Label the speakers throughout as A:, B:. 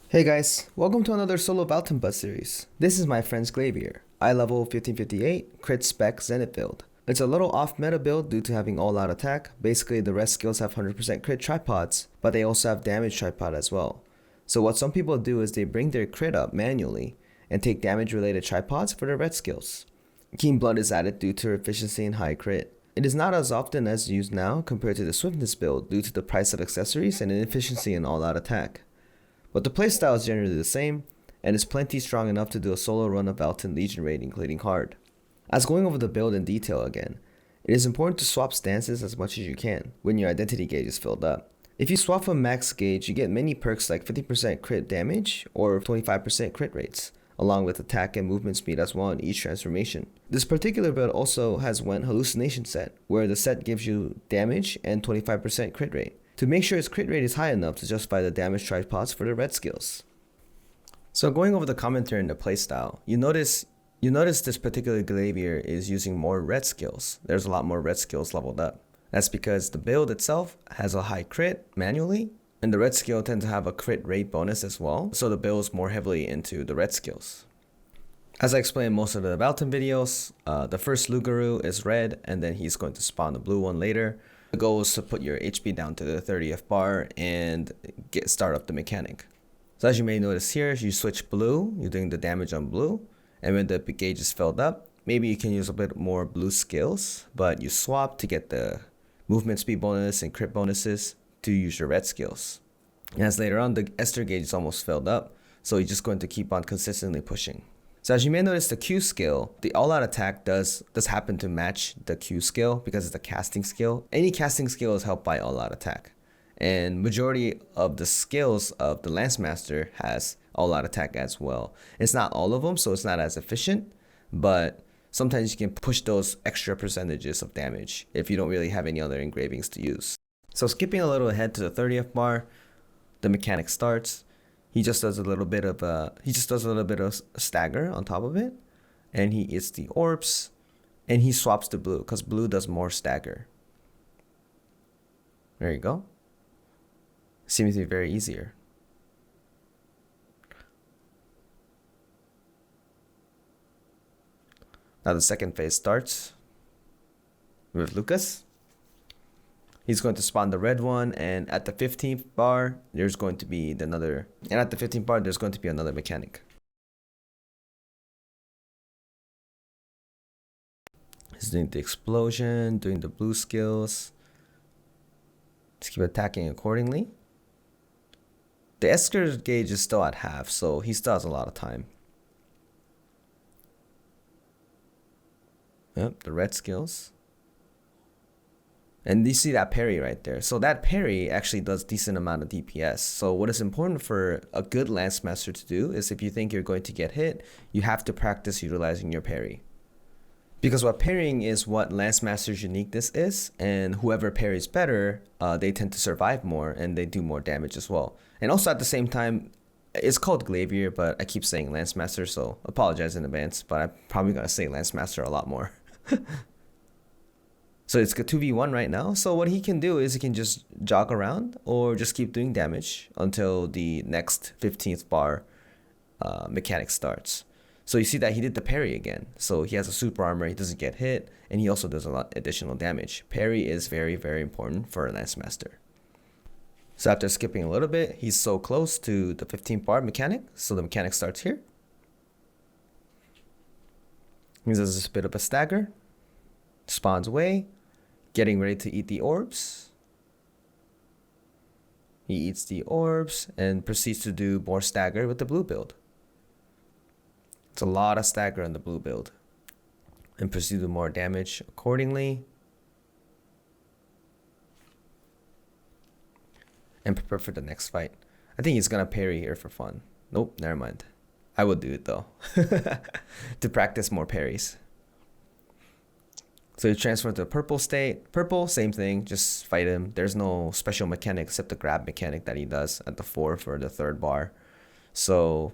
A: Hey guys, welcome to another solo Valtan bus series. This is my friend's Glaivier, eye level 1558, crit spec Zenith build. It's a little off meta build due to having all out attack. Basically the rest skills have 100% crit tripods, but they also have damage tripod as well. So what some people do is they bring their crit up manually and take damage related tripods for their red skills. Keen Blood is added due to efficiency and high crit. It is not as often as used now compared to the Swiftness build due to the price of accessories and inefficiency in all out attack. But the playstyle is generally the same, and is plenty strong enough to do a solo run of Valtan Legion raid including hard. As going over the build in detail again, it is important to swap stances as much as you can when your identity gauge is filled up. If you swap from max gauge, you get many perks like 50% crit damage or 25% crit rates, along with attack and movement speed as well in each transformation. This particular build also has one hallucination set, where the set gives you damage and 25% crit rate, to make sure its crit rate is high enough to justify the damage tripods for the red skills. So going over the commentary in the playstyle, you notice this particular Glaivier is using more red skills. There's a lot more red skills leveled up. That's because the build itself has a high crit manually, and the red skill tends to have a crit rate bonus as well, so the build is more heavily into the red skills. As I explained in most of the Valtan videos, the first Lugaru is red, and then he's going to spawn the blue one later. The goal is to put your HP down to the 30th bar and start up the mechanic. So as you may notice here, you switch blue, you're doing the damage on blue, and when the gauge is filled up, maybe you can use a bit more blue skills, but you swap to get the movement speed bonus and crit bonuses to use your red skills. And as later on, the Esther gauge is almost filled up, so you're just going to keep on consistently pushing. So as you may notice, the Q skill, the all-out attack does happen to match the Q skill because it's a casting skill. Any casting skill is helped by all-out attack. And majority of the skills of the Lance Master has all-out attack as well. It's not all of them, so it's not as efficient, but sometimes you can push those extra percentages of damage if you don't really have any other engravings to use. So skipping a little ahead to the 30th bar, the mechanic starts. He just does a little bit of stagger on top of it, and he eats the orbs, and he swaps to blue because blue does more stagger. There you go. Seems to be very easier. Now the second phase starts with Lucas. He's going to spawn the red one, and at the 15th bar, there's going to be another mechanic. He's doing the explosion, doing the blue skills. Just keep attacking accordingly. The Esker gauge is still at half, so he still has a lot of time. Yep, the red skills. And you see that parry right there. So that parry actually does decent amount of DPS. So what is important for a good Lance Master to do is if you think you're going to get hit, you have to practice utilizing your parry. Because what parrying is what Lance Master's uniqueness is, and whoever parries better, they tend to survive more and they do more damage as well. And also at the same time, it's called Glaivier, but I keep saying Lance Master, so apologize in advance, but I'm probably gonna say Lance Master a lot more. So it's a 2v1 right now. So what he can do is he can just jog around or just keep doing damage until the next 15th bar mechanic starts. So you see that he did the parry again. So he has a super armor, he doesn't get hit, and he also does a lot additional damage. Parry is very, very important for a Lance Master. So after skipping a little bit, he's so close to the 15th bar mechanic. So the mechanic starts here. He does this bit of a stagger, spawns away, getting ready to eat the orbs. He eats the orbs and proceeds to do more stagger with the blue build. It's a lot of stagger on the blue build. And proceed to do more damage accordingly. And prepare for the next fight. I think he's gonna parry here for fun. Nope, never mind. I would do it though. To practice more parries. So you transfer to the purple state. Purple, same thing, just fight him. There's no special mechanic except the grab mechanic that he does at the 4 for the 3rd bar. So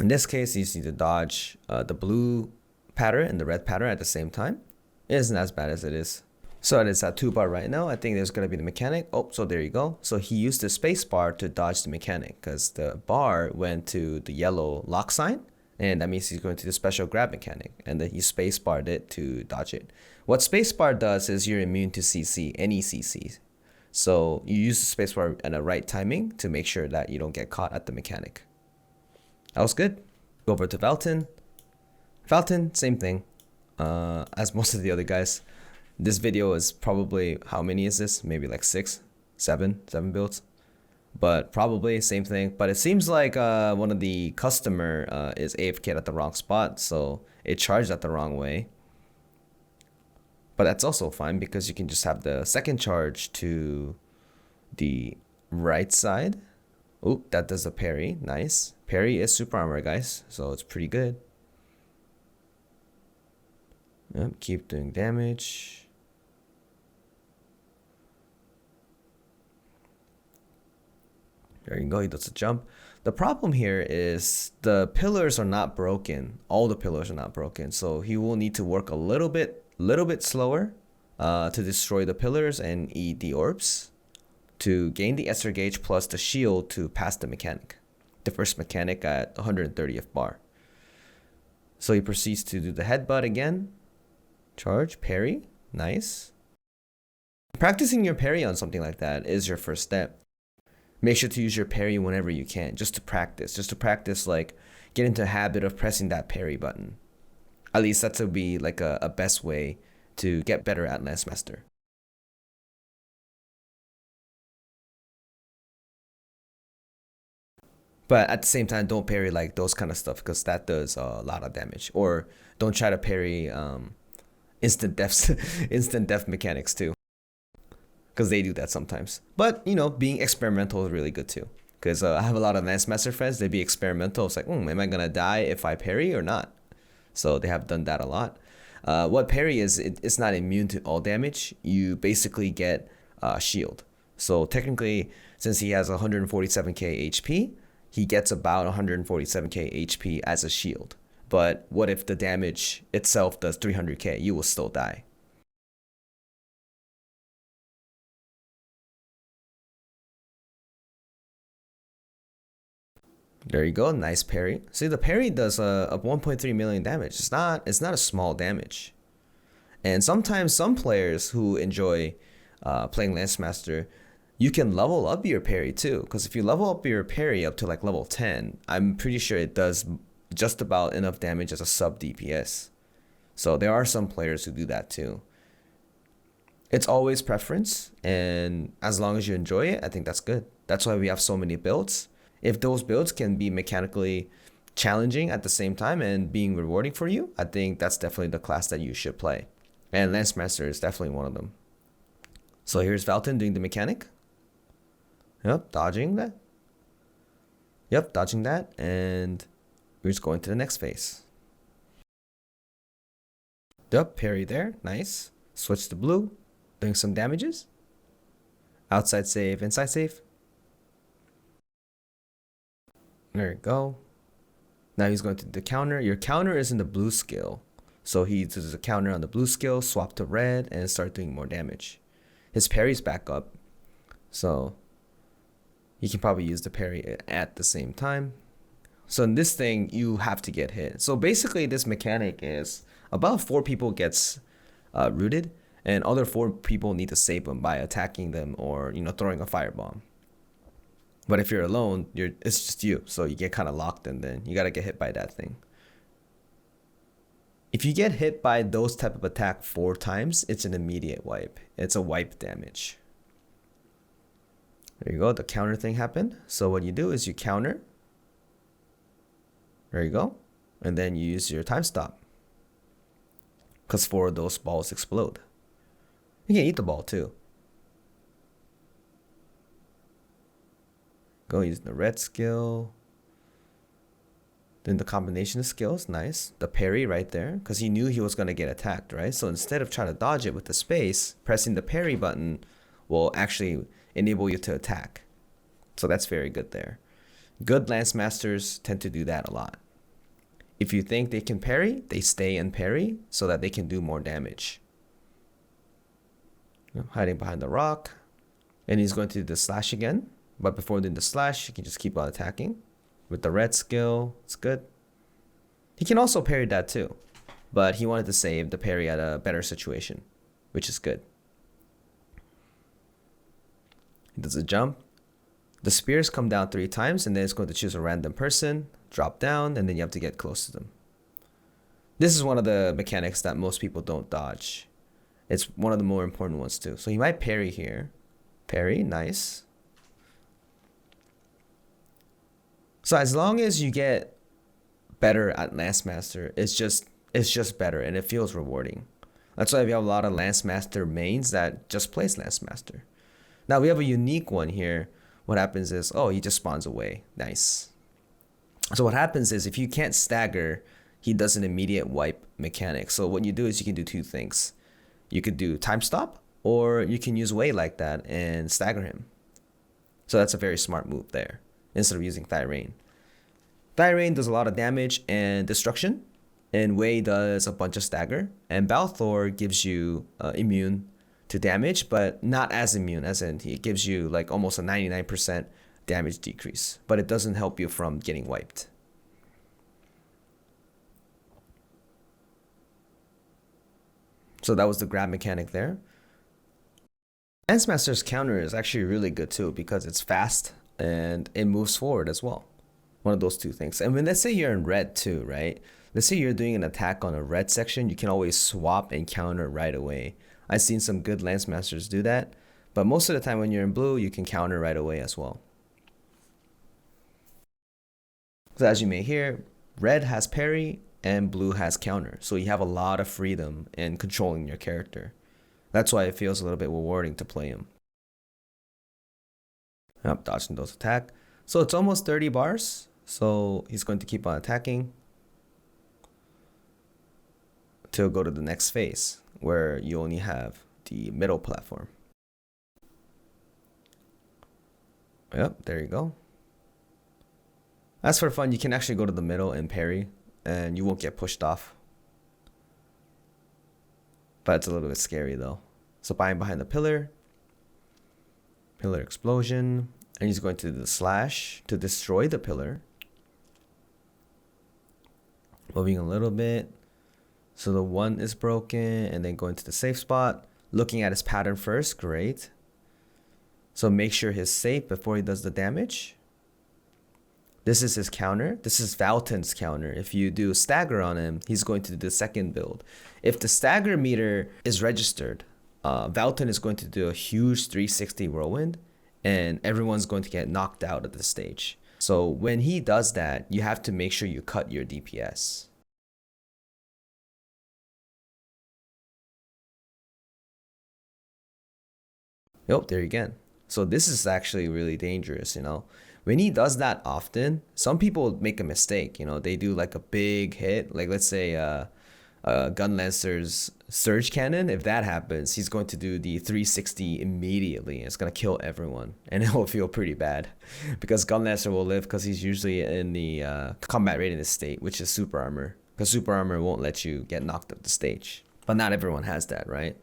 A: in this case, you see to dodge the blue pattern and the red pattern at the same time. It isn't as bad as it is. So it's at 2 bar right now. I think there's gonna be the mechanic. Oh, so there you go. So he used the space bar to dodge the mechanic because the bar went to the yellow lock sign, and that means he's going to the special grab mechanic, and then he space barred it to dodge it. What space bar does is you're immune to CC, any CC. So you use the space bar at the right timing to make sure that you don't get caught at the mechanic. That was good. Go over to Valtan. Valtan, same thing as most of the other guys. This video is probably, how many is this? Maybe like seven builds. But probably same thing. But it seems like one of the customer is AFK at the wrong spot, so it charged at the wrong way. But that's also fine because you can just have the second charge to the right side. Oh, that does a parry. Nice. Parry is super armor, guys, so it's pretty good. Yep, keep doing damage. There you go, he does a jump. The problem here is the pillars are not broken. All the pillars are not broken, so he will need to work a little bit slower to destroy the pillars and eat the orbs to gain the Esther gauge plus the shield to pass the mechanic. The first mechanic at 130th bar. So he proceeds to do the headbutt again. Charge, parry, nice. Practicing your parry on something like that is your first step. Make sure to use your parry whenever you can, just to practice, like get into a habit of pressing that parry button. At least that would be like a best way to get better at Lance Master. But at the same time, don't parry like those kind of stuff because that does a lot of damage. Or don't try to parry instant death mechanics too, because they do that sometimes. But you know, being experimental is really good too, because I have a lot of Lance Master friends. They be experimental. It's like, am I gonna die if I parry or not? So they have done that a lot. What parry is, it's not immune to all damage. You basically get shield. So technically, since he has 147k HP, he gets about 147k HP as a shield. But what if the damage itself does 300k? You will still die. There you go, nice parry. See, the parry does a 1.3 million damage. It's not a small damage. And sometimes some players who enjoy playing Lance Master, you can level up your parry too. Because if you level up your parry up to like level 10, I'm pretty sure it does just about enough damage as a sub DPS. So there are some players who do that too. It's always preference, and as long as you enjoy it, I think that's good. That's why we have so many builds. If those builds can be mechanically challenging at the same time and being rewarding for you, I think that's definitely the class that you should play. And Lance Master is definitely one of them. So here's Valtan doing the mechanic. Yep, dodging that. Yep, dodging that. And we're just going to the next phase. Yep, parry there. Nice. Switch to blue. Doing some damages. Outside save, inside save. There you go. Now he's going to the counter. Your counter is in the blue skill. So he does a counter on the blue skill, swap to red, and start doing more damage. His parry's back up. So he can probably use the parry at the same time. So in this thing, you have to get hit. So basically this mechanic is about 4 people gets rooted, and other 4 people need to save them by attacking them or, you know, throwing a firebomb. But if you're alone, it's just you. So you get kind of locked, and then you got to get hit by that thing. If you get hit by those type of attack 4 times, it's an immediate wipe. It's a wipe damage. There you go. The counter thing happened. So what you do is you counter. There you go. And then you use your time stop, because 4 of those balls explode. You can eat the ball too. Go use the red skill. Then the combination of skills, nice. The parry right there, because he knew he was going to get attacked, right? So instead of trying to dodge it with the space, pressing the parry button will actually enable you to attack. So that's very good there. Good Lance Masters tend to do that a lot. If you think they can parry, they stay and parry so that they can do more damage. hiding behind the rock. And he's going to do the slash again. But before doing the slash, he can just keep on attacking. With the red skill, it's good. He can also parry that too. But he wanted to save the parry at a better situation, which is good. He does a jump. The spears come down 3 times, and then it's going to choose a random person, drop down, and then you have to get close to them. This is one of the mechanics that most people don't dodge. It's one of the more important ones too. So he might parry here. Parry, nice. So as long as you get better at Lance Master, it's just better and it feels rewarding. That's why we have a lot of Lance Master mains that just plays Lance Master. Now we have a unique one here. What happens is, oh, he just spawns away. Nice. So what happens is if you can't stagger, he does an immediate wipe mechanic. So what you do is you can do 2 things. You could do time stop, or you can use Wei like that and stagger him. So that's a very smart move there, instead of using Thyrain. Thyrain does a lot of damage and destruction, and Wei does a bunch of stagger, and Balthor gives you immune to damage, but not as immune, as in it gives you like almost a 99% damage decrease, but it doesn't help you from getting wiped. So that was the grab mechanic there. Lance Master's counter is actually really good too because it's fast and it moves forward as well. One of those 2 things. And when let's say you're in red too, right? Let's say you're doing an attack on a red section, you can always swap and counter right away. I've seen some good Lance Masters do that, but most of the time when you're in blue, you can counter right away as well. So as you may hear, red has parry and blue has counter. So you have a lot of freedom in controlling your character. That's why it feels a little bit rewarding to play him. Yep, dodging those attack. So it's almost 30 bars. So he's going to keep on attacking to go to the next phase where you only have the middle platform. Yep, there you go. As for fun, you can actually go to the middle and parry, and you won't get pushed off. But it's a little bit scary though. So behind the pillar explosion, and he's going to do the slash to destroy the pillar. Moving a little bit. So the 1 is broken, and then going to the safe spot. Looking at his pattern first, great. So make sure he's safe before he does the damage. This is his counter. This is Valtan's counter. If you do stagger on him, he's going to do the second build. If the stagger meter is registered, Valtan is going to do a huge 360 whirlwind, and everyone's going to get knocked out of the stage. So when he does that, you have to make sure you cut your DPS. Yep, there again. So this is actually really dangerous, you know. When he does that often, some people make a mistake, you know. They do like a big hit, like let's say Gunlancer's Surge Cannon. If that happens, he's going to do the 360 immediately. It's going to kill everyone, and it will feel pretty bad because Gunlancer will live because he's usually in the combat readiness state, which is super armor, because super armor won't let you get knocked off the stage. But not everyone has that, right?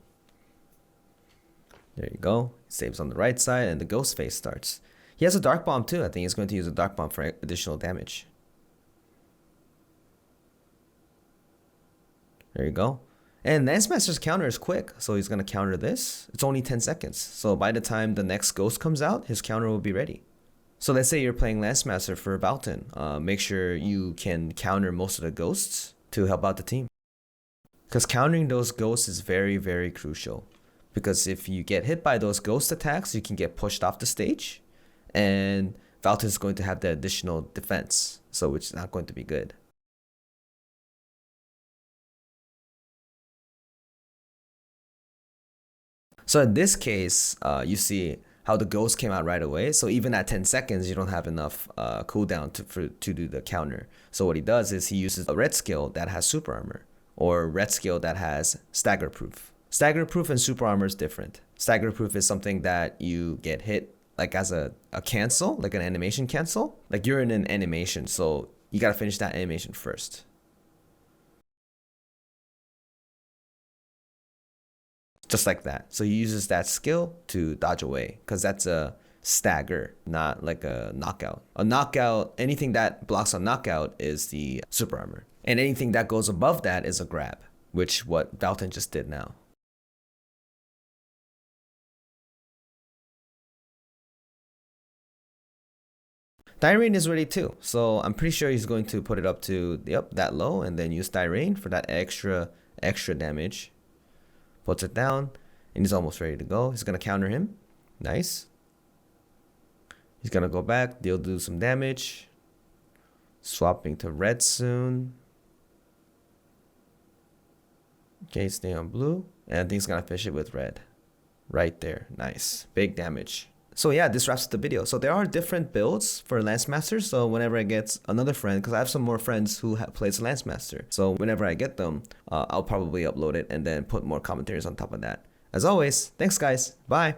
A: There you go. Saves on the right side, and the ghost phase starts. He has a dark bomb too. I think he's going to use a dark bomb for additional damage. There you go. And Lance Master's counter is quick, so he's going to counter this. It's only 10 seconds. So by the time the next ghost comes out, his counter will be ready. So let's say you're playing Lance Master for Valtan. Make sure you can counter most of the ghosts to help out the team. Because countering those ghosts is very, very crucial. Because if you get hit by those ghost attacks, you can get pushed off the stage. And Valtan is going to have the additional defense, so it's not going to be good. So in this case, you see how the ghost came out right away. So even at 10 seconds, you don't have enough cooldown to do the counter. So what he does is he uses a red skill that has super armor, or red skill that has stagger proof. Stagger proof and super armor is different. Stagger proof is something that you get hit like as a cancel, like an animation cancel. Like you're in an animation, so you gotta finish that animation first. just like that. So he uses that skill to dodge away, because that's a stagger, not like a knockout. A knockout, anything that blocks a knockout is the super armor. And anything that goes above that is a grab, which what Valtan just did now. Rain is ready too, so I'm pretty sure he's going to put it up to, yep, that low, and then use Rain for that extra damage. Puts it down, and he's almost ready to go. He's gonna counter him. Nice. He's gonna go back, do some damage. Swapping to red soon. Okay, stay on blue, and I think he's gonna finish it with red. Right there, nice, big damage. So yeah, this wraps up the video. So there are different builds for Lance Master. So whenever I get another friend, because I have some more friends who plays Lance Master. So whenever I get them, I'll probably upload it and then put more commentaries on top of that. As always, thanks guys. Bye.